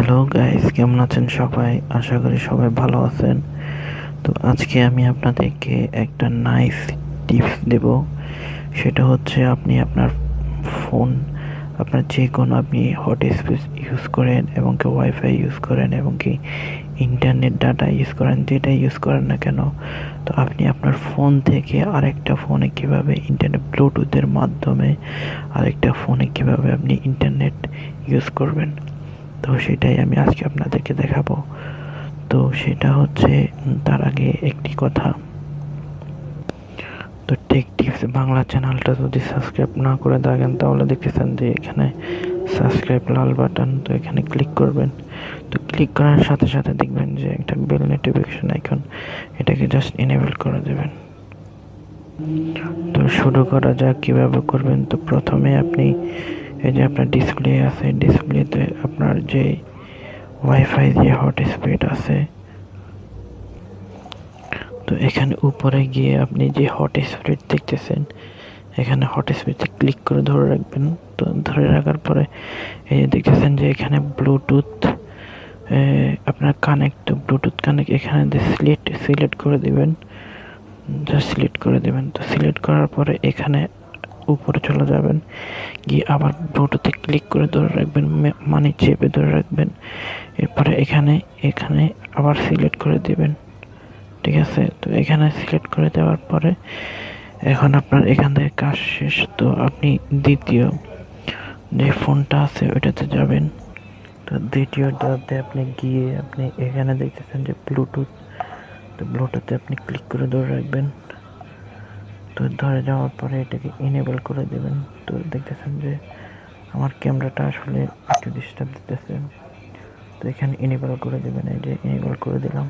Hello guys, কেমন আছেন সবাই? আশা করি সবাই ভালো আছেন। তো আজকে আমি আপনাদেরকে একটা নাইস টিপস দেব। সেটা হচ্ছে আপনি আপনার ফোন, আপনার যে কোনো আপনি হটস্পট ইউজ করেন এবং কি ওয়াইফাই ইউজ করেন এবং কি ইন্টারনেট ডাটা ইউজ করেন, যেটা ইউজ করেন না কেন, তো আপনি আপনার ফোন থেকে আরেকটা ফোনে কিভাবে ইন্টারনেট ব্লুটুথের মাধ্যমে আরেকটা ফোনে কিভাবে আপনি ইন্টারনেট ইউজ করবেন, তো সেটাই আমি আজকে আপনাদেরকে দেখাবো। তো সেটা হচ্ছে তার আগে একটি কথা, তো টেক টিপস বাংলা চ্যানেলটা যদি সাবস্ক্রাইব না করে থাকেন তাহলে দেখতেছেন যে এখানে সাবস্ক্রাইব লাল বাটন, তো এখানে ক্লিক করবেন। তো ক্লিক করার সাথে সাথে দেখবেন যে একটা বেল নোটিফিকেশন আইকন, এটাকে জাস্ট এনেবল করে দেবেন। তো শুরু করা যাক কিভাবে করবেন। তো প্রথমে আপনি এই যে আপনার ডিসপ্লে আছে, ডিসপ্লেতে আপনার যে ওয়াইফাই যে হটস্পট আছে, তো এখানে উপরে গিয়ে আপনি যে হটস্পট দেখতেছেন, এখানে হটস্পটে ক্লিক করে ধরে রাখবেন। তো ধরে রাখার পরে এই যে দেখতেছেন যে এখানে ব্লুটুথ আপনার কানেক্ট, ব্লুটুথ কানেক্ট এখানে সিলেক্ট করে দিবেন, জাস্ট সিলেক্ট করে দেবেন। তো সিলেক্ট করার পরে এখানে উপরে চলে যাবেন, গিয়ে আবার ব্লুটুথে ক্লিক করে ধরে রাখবেন, মানে চেপে ধরে রাখবেন। এরপরে এখানে এখানে আবার সিলেক্ট করে দিবেন, ঠিক আছে? তো এখানে সিলেক্ট করে দেওয়ার পরে এখন আপনার এখান থেকে কাজ শেষ। তো আপনি দ্বিতীয় যে ফোনটা আছে ওইটাতে যাবেন। তো দ্বিতীয়টাতে আপনি গিয়ে আপনি এখানে দেখতেছেন যে ব্লুটুথ, তো ব্লুটুথে আপনি ক্লিক করে ধরে রাখবেন। তো ধরে যাওয়ার পরে এটাকে এনেবল করে দেবেন। তো দেখতেছেন যে আমার ক্যামেরাটা আসলে একটু ডিস্টার্ব দিতেছে, তো এখানে এনেবল করে দেবেন। এই যে এনেবল করে দিলাম।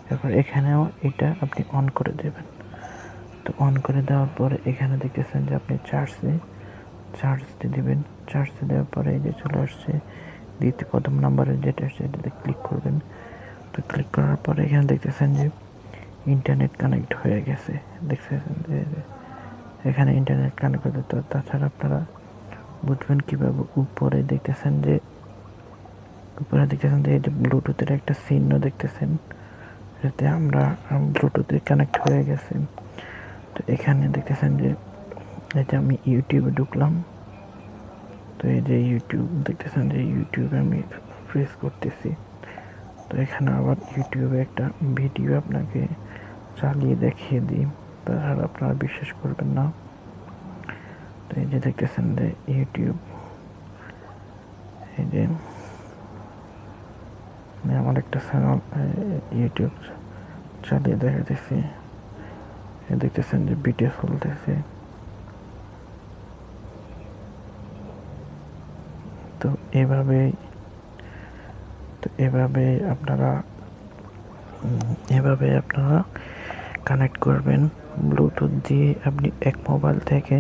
তারপর এখানেও এটা আপনি অন করে দেবেন। তো অন করে দেওয়ার পরে এখানে দেখতেছেন যে আপনি চার্জ দিয়ে দিবেন। চার্জ দেওয়ার পরে এই যে চলে আসছে দ্বিতীয় প্রথম নাম্বারে যেটা আসছে এটাতে ক্লিক করবেন। তো ক্লিক করার পরে এখানে দেখতেছেন যে ইন্টারনেট কানেক্ট হয়ে গেছে, দেখতেছেন যে এখানে ইন্টারনেট কানেক্ট হতে। তো তাছাড়া আপনারা বুঝবেন কীভাবে, উপরে দেখতেছেন যে এই যে ব্লুটুথের একটা চিহ্ন দেখতেছেন, এতে আমরা ব্লুটুথে কানেক্ট হয়ে গেছে। তো এখানে দেখতেছেন যে এই যে আমি ইউটিউবে ঢুকলাম। তো এই যে ইউটিউব দেখতেছেন যে ইউটিউবে আমি প্রেস করতেছি। তো এখানে আবার ইউটিউবে একটা ভিডিও আপনাকে চালিয়ে দেখিয়ে দিই, তাছাড়া আপনারা বিশ্বাস করবেন না। তো এই যে দেখতেছেন যে ইউটিউব, এই যে আমার একটা চ্যানেল ইউটিউব চালিয়ে দেখাতেছি, দেখতেছেন যে ভিডিও চলতেছে। তো এভাবে আপনারা কানেক্ট করবেন ব্লুটুথ দিয়ে। আপনি এক মোবাইল থেকে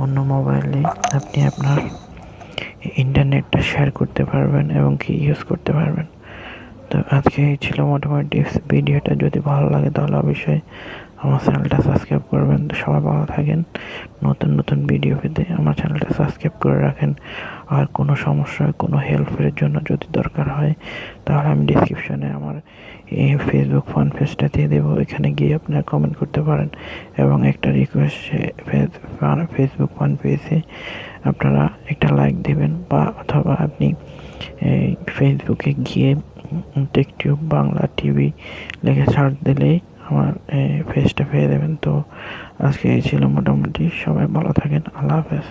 অন্য মোবাইলে আপনি আপনার ইন্টারনেটটা শেয়ার করতে পারবেন এবং কি ইউজ করতে পারবেন। তো আজকে এই ছিল মোটামুটি টিপস। ভিডিওটা যদি ভালো লাগে তাহলে অবশ্যই আমার চ্যানেলটা সাবস্ক্রাইব করবেন। তো সবাই ভালো থাকেন। নতুন নতুন ভিডিও পেতে আমার চ্যানেলটা সাবস্ক্রাইব করে রাখেন। আর কোনো সমস্যা, কোনো হেল্পের জন্য যদি দরকার হয় তাহলে আমি ডিসক্রিপশনে আমার এই ফেসবুক ফান পেজটা দিয়ে দেবো, এখানে গিয়ে আপনারা কমেন্ট করতে পারেন। এবং একটা রিকোয়েস্ট, ফেসবুক ফান পেজে আপনারা একটা লাইক দেবেন, বা অথবা আপনি ফেসবুকে গিয়ে টেকটিউব বাংলা টিভি লিখে সার্চ দিলেই আমার পেজটা পেয়ে দেবেন। তো আজকে এই ছিল মোটামুটি। সবাই ভালো থাকেন। আল্লাহ হাফেজ।